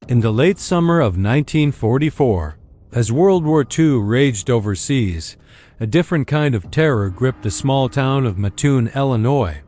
In the late summer of 1944, as World War II raged overseas, a different kind of terror gripped the small town of Mattoon, Illinois.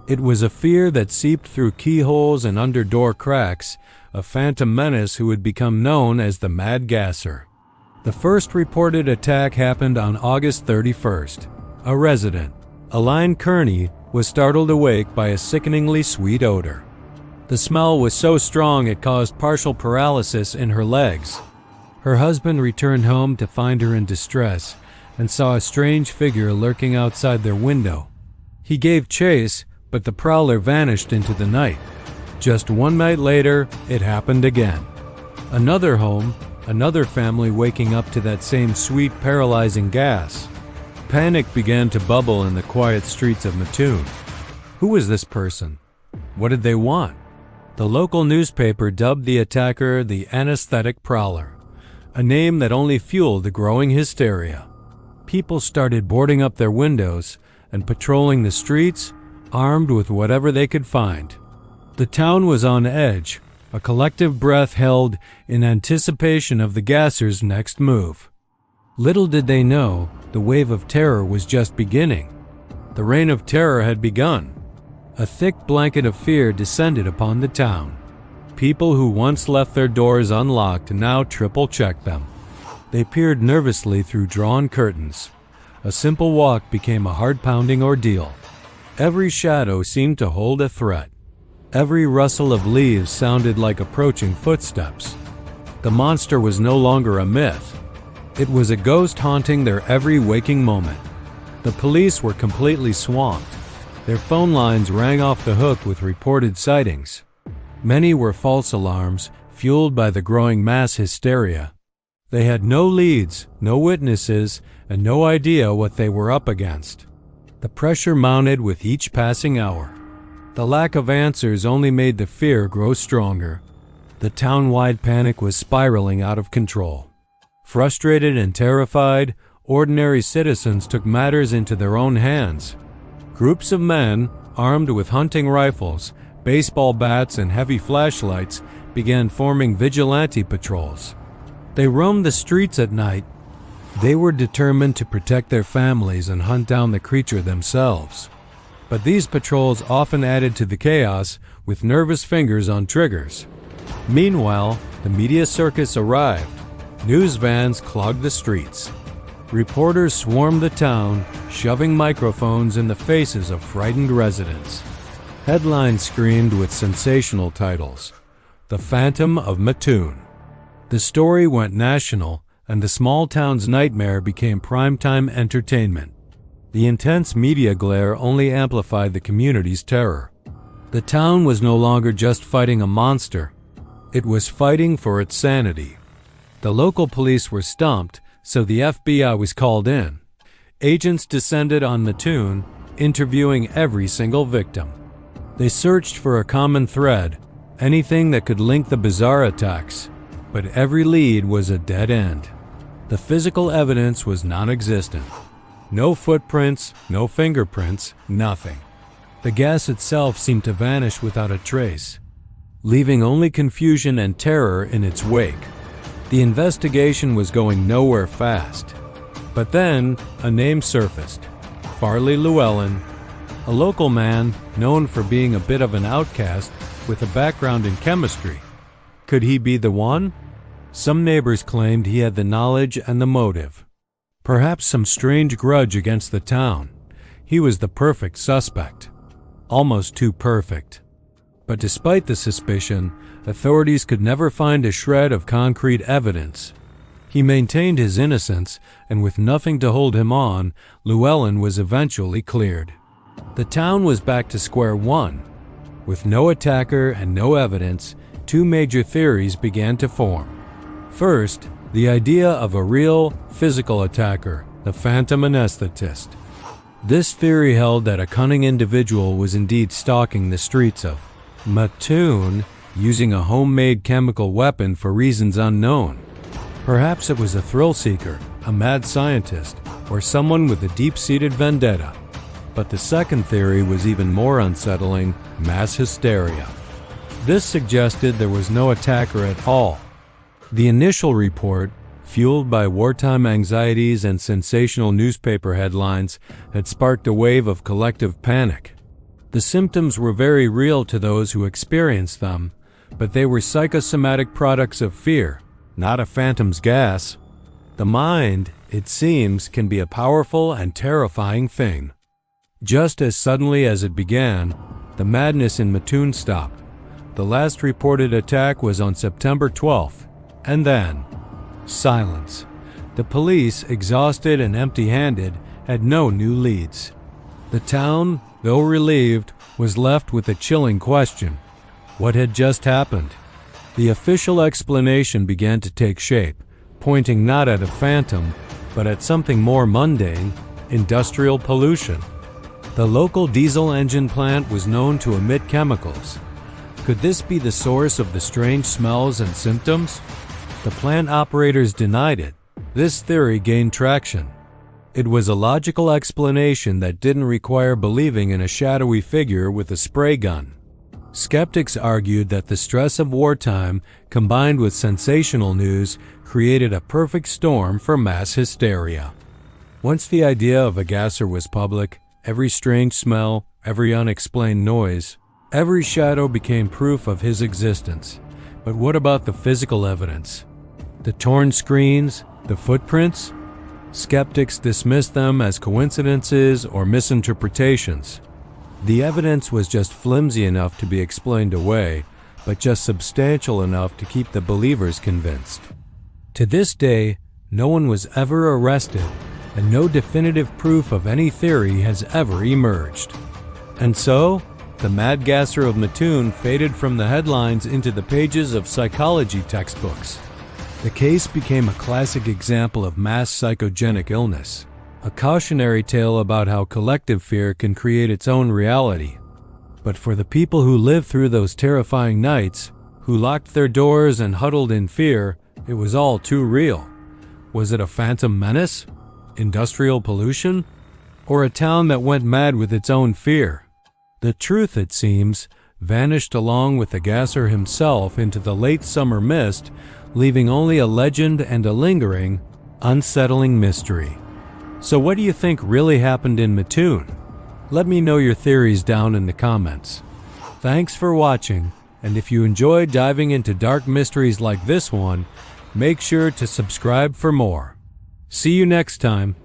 It was a fear that seeped through keyholes and under door cracks, a phantom menace who would become known as the Mad Gasser. The first reported attack happened on August 31st. A resident, Elaine Kearney, was startled awake by a sickeningly sweet odor. The smell was so strong it caused partial paralysis in her legs. Her husband returned home to find her in distress and saw a strange figure lurking outside their window. He gave chase, but the prowler vanished into the night. Just one night later, it happened again. Another home, another family waking up to that same sweet, paralyzing gas. Panic began to bubble in the quiet streets of Mattoon. Who was this person? What did they want? The local newspaper dubbed the attacker the anesthetic prowler, a name that only fueled the growing hysteria. People started boarding up their windows and patrolling the streets, armed with whatever they could find. The town was on edge, a collective breath held in anticipation of the Gasser's next move. Little did they know, the wave of terror was just beginning. The reign of terror had begun. A thick blanket of fear descended upon the town. People who once left their doors unlocked now triple-checked them. They peered nervously through drawn curtains. A simple walk became a heart-pounding ordeal. Every shadow seemed to hold a threat. Every rustle of leaves sounded like approaching footsteps. The monster was no longer a myth. It was a ghost haunting their every waking moment. The police were completely swamped. Their phone lines rang off the hook with reported sightings. Many were false alarms, fueled by the growing mass hysteria. They had no leads, no witnesses, and no idea what they were up against. The pressure mounted with each passing hour. The lack of answers only made the fear grow stronger. The town-wide panic was spiraling out of control. Frustrated and terrified, ordinary citizens took matters into their own hands. Groups of men, armed with hunting rifles, baseball bats, and heavy flashlights, began forming vigilante patrols. They roamed the streets at night. They were determined to protect their families and hunt down the creature themselves. But these patrols often added to the chaos with nervous fingers on triggers. Meanwhile, the media circus arrived. News vans clogged the streets. Reporters swarmed the town, shoving microphones in the faces of frightened residents. Headlines screamed with sensational titles. The Phantom of Mattoon. The story went national, and the small town's nightmare became primetime entertainment. The intense media glare only amplified the community's terror. The town was no longer just fighting a monster. It was fighting for its sanity. The local police were stumped, so the FBI was called in. Agents descended on Mattoon, interviewing every single victim. They searched for a common thread, anything that could link the bizarre attacks, but every lead was a dead end. The physical evidence was non-existent. No footprints, no fingerprints, nothing. The gas itself seemed to vanish without a trace, leaving only confusion and terror in its wake. The investigation was going nowhere fast. But then, a name surfaced. Farley Llewellyn, a local man known for being a bit of an outcast with a background in chemistry. Could he be the one? Some neighbors claimed he had the knowledge and the motive. Perhaps some strange grudge against the town. He was the perfect suspect. Almost too perfect. But despite the suspicion, authorities could never find a shred of concrete evidence. He maintained his innocence, and with nothing to hold him on, Llewellyn was eventually cleared. The town was back to square one. With no attacker and no evidence, two major theories began to form. First, the idea of a real, physical attacker, the phantom anesthetist. This theory held that a cunning individual was indeed stalking the streets of Mattoon, using a homemade chemical weapon for reasons unknown. Perhaps it was a thrill seeker, a mad scientist, or someone with a deep-seated vendetta. But the second theory was even more unsettling: mass hysteria. This suggested there was no attacker at all. The initial report, fueled by wartime anxieties and sensational newspaper headlines, had sparked a wave of collective panic. The symptoms were very real to those who experienced them, but they were psychosomatic products of fear, not a phantom's gas. The mind, it seems, can be a powerful and terrifying thing. Just as suddenly as it began, the madness in Mattoon stopped. The last reported attack was on September 12th, and then silence. The police, exhausted and empty-handed, had no new leads. The town, though relieved, was left with a chilling question. What had just happened? The official explanation began to take shape, pointing not at a phantom, but at something more mundane: industrial pollution. The local diesel engine plant was known to emit chemicals. Could this be the source of the strange smells and symptoms? The plant operators denied it. This theory gained traction. It was a logical explanation that didn't require believing in a shadowy figure with a spray gun. Skeptics argued that the stress of wartime, combined with sensational news, created a perfect storm for mass hysteria. Once the idea of a gasser was public, every strange smell, every unexplained noise, every shadow became proof of his existence. But what about the physical evidence? The torn screens, the footprints? Skeptics dismissed them as coincidences or misinterpretations. The evidence was just flimsy enough to be explained away, but just substantial enough to keep the believers convinced. To this day, no one was ever arrested, and no definitive proof of any theory has ever emerged. And so, the mad gasser of Mattoon faded from the headlines into the pages of psychology textbooks. The case became a classic example of mass psychogenic illness, a cautionary tale about how collective fear can create its own reality. But for the people who lived through those terrifying nights, who locked their doors and huddled in fear, it was all too real. Was it a phantom menace? Industrial pollution? Or a town that went mad with its own fear? The truth, it seems, vanished along with the gasser himself into the late summer mist, leaving only a legend and a lingering, unsettling mystery. So what do you think really happened in Mattoon? Let me know your theories down in the comments. Thanks for watching, and if you enjoyed diving into dark mysteries like this one, make sure to subscribe for more. See you next time.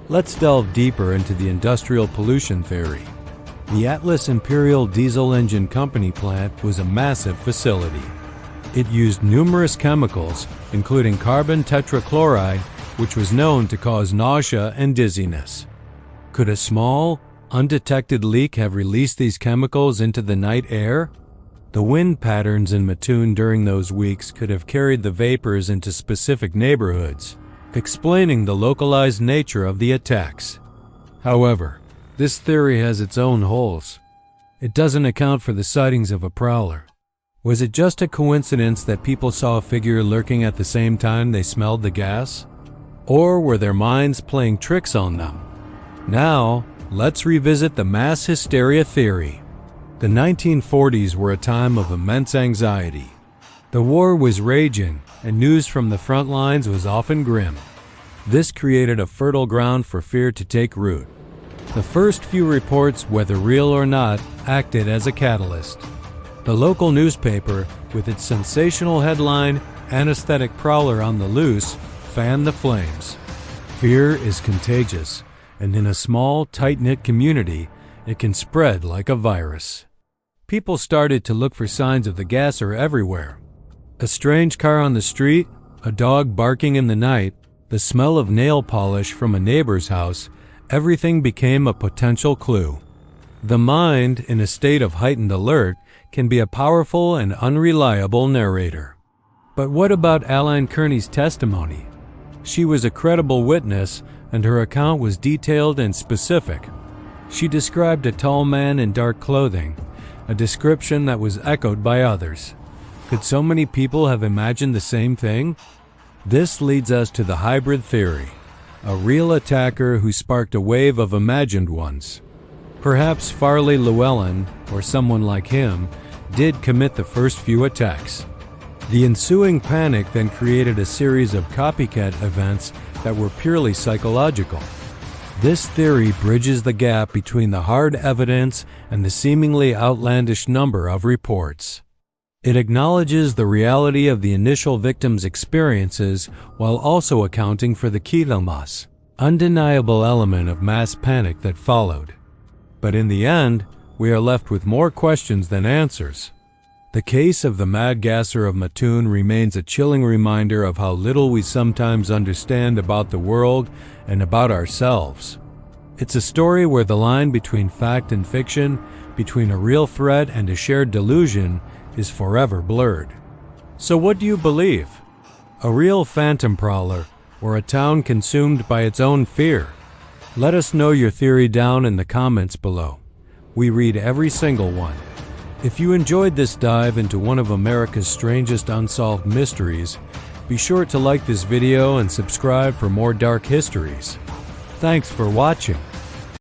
Let's delve deeper into the industrial pollution theory. The Atlas Imperial Diesel Engine Company plant was a massive facility. It used numerous chemicals, including carbon tetrachloride, which was known to cause nausea and dizziness. Could a small, undetected leak have released these chemicals into the night air? The wind patterns in Mattoon during those weeks could have carried the vapors into specific neighborhoods, explaining the localized nature of the attacks. However, this theory has its own holes. It doesn't account for the sightings of a prowler. Was it just a coincidence that people saw a figure lurking at the same time they smelled the gas? Or were their minds playing tricks on them? Now, let's revisit the mass hysteria theory. The 1940s were a time of immense anxiety. The war was raging, and news from the front lines was often grim. This created a fertile ground for fear to take root. The first few reports, whether real or not, acted as a catalyst. The local newspaper, with its sensational headline, "Anesthetic Prowler on the Loose," fanned the flames. Fear is contagious, and in a small, tight-knit community, it can spread like a virus. People started to look for signs of the gasser everywhere. A strange car on the street, a dog barking in the night, the smell of nail polish from a neighbor's house, everything became a potential clue. The mind, in a state of heightened alert, can be a powerful and unreliable narrator. But what about Aline Kearney's testimony? She was a credible witness, and her account was detailed and specific. She described a tall man in dark clothing, a description that was echoed by others. Could so many people have imagined the same thing? This leads us to the hybrid theory, a real attacker who sparked a wave of imagined ones. Perhaps Farley Llewellyn, or someone like him, did commit the first few attacks. The ensuing panic then created a series of copycat events that were purely psychological. This theory bridges the gap between the hard evidence and the seemingly outlandish number of reports. It acknowledges the reality of the initial victims' experiences while also accounting for the kitılmaz, undeniable element of mass panic that followed. But in the end, we are left with more questions than answers. The case of the mad gasser of Mattoon remains a chilling reminder of how little we sometimes understand about the world and about ourselves. It's a story where the line between fact and fiction, between a real threat and a shared delusion, is forever blurred. So what do you believe? A real phantom prowler, or a town consumed by its own fear? Let us know your theory down in the comments below. We read every single one. If you enjoyed this dive into one of America's strangest unsolved mysteries, be sure to like this video and subscribe for more dark histories. Thanks for watching.